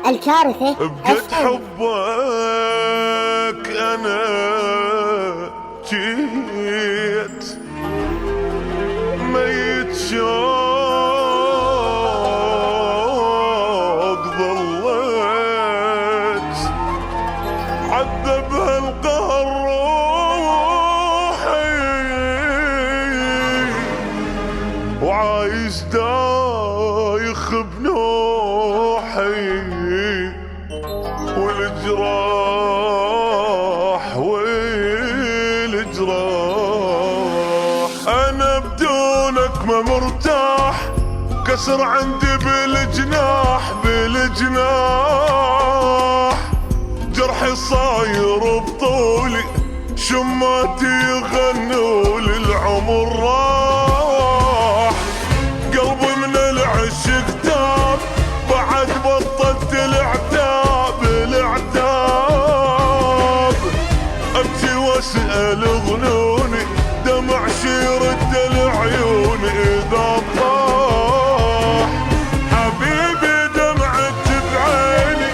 الكارثة بقد حبك أنا جيت ميت شوق ظليت عذبها القهر روحي وعايش دايخ بنوحي والجراح انا بدونك ما مرتاح كسر عندي بالجناح جرحي صاير بطولي شماتي يغنوا للعمر راح قلبي من العشق تاب بعد بطلت العتاب ابكي واسأل ظنوني دمع شيرة العيون اذا طاح حبيبي دمعت بعيني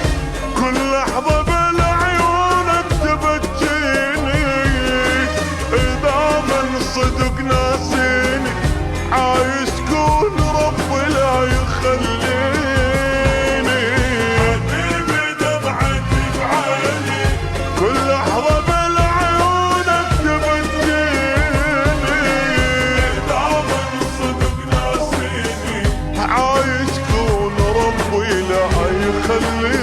كل لحظة بالعيونك تبكيني اذا من صدق ناسيني عايش كون ربي لا يخليني حبيبي دمعت بعيني كل لحظة بالعيونك تبكيني اذا من صدق ناسيني عايش كون ربي لا يخليني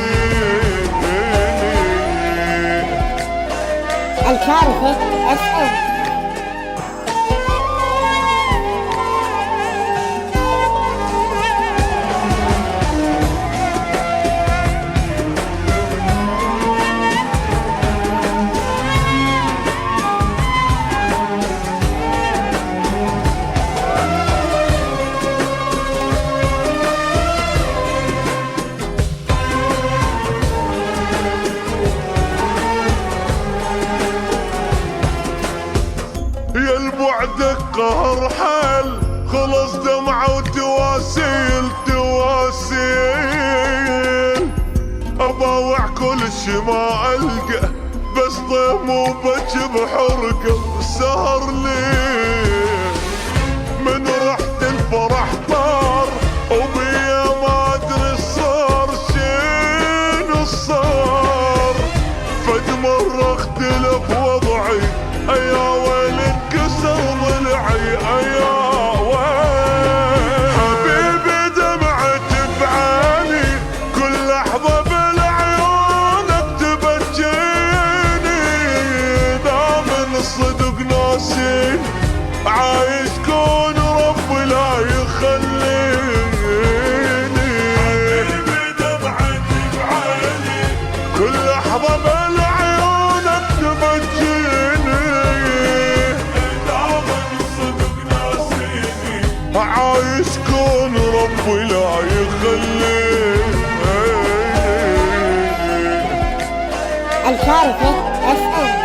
الكارثة FM. يا البعدك قهر حال خلص دمعة وتواسيل أباوع كل شي ما ألقى بس طيم وبج بحرقة سهر ليه من رحت الفرح طار وبيا ما أدري صار شنو صار فد مرة اختلف وضعي أيا ويل انكسر ضلعي أيا ويل حبيبي دمعت بعيني كل لحظة بالعيونك تبكيني دام الصدق ناسين عايش كون ربي لا يخليني حبيبي دمعت بعيني كل لحظة بالعيونك تبكيني عايش كون ربي لا يخليني الكارثة FM.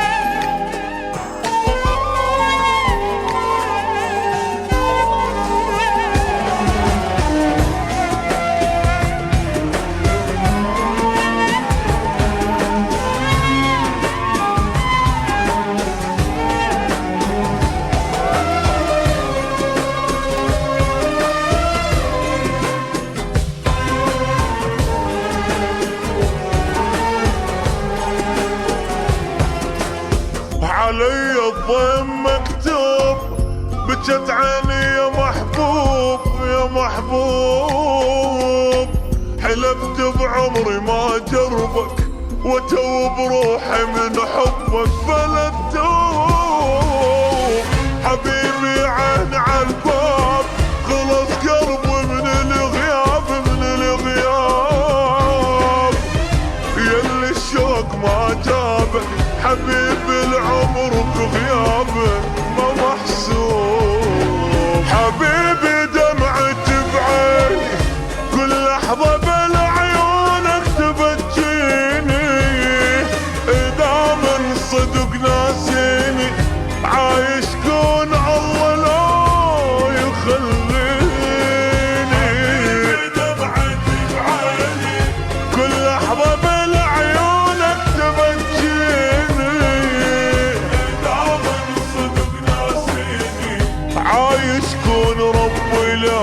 علي الضيم مكتوب بجت عيني يا محبوب يا محبوب حلفت بعمري ما جربك وتوب روحي من حبك فلا تتوب حبيبي عين عالباب خلص قلبي من الغياب يلي الشوق ما جابك حبيبي العمر بغيابه ما محسوب حبيبي دمعت بعيني كل لحظة بالعيونك تبكيني إذا من صدق ناسيني عايش كون الله عايش كون ربي لا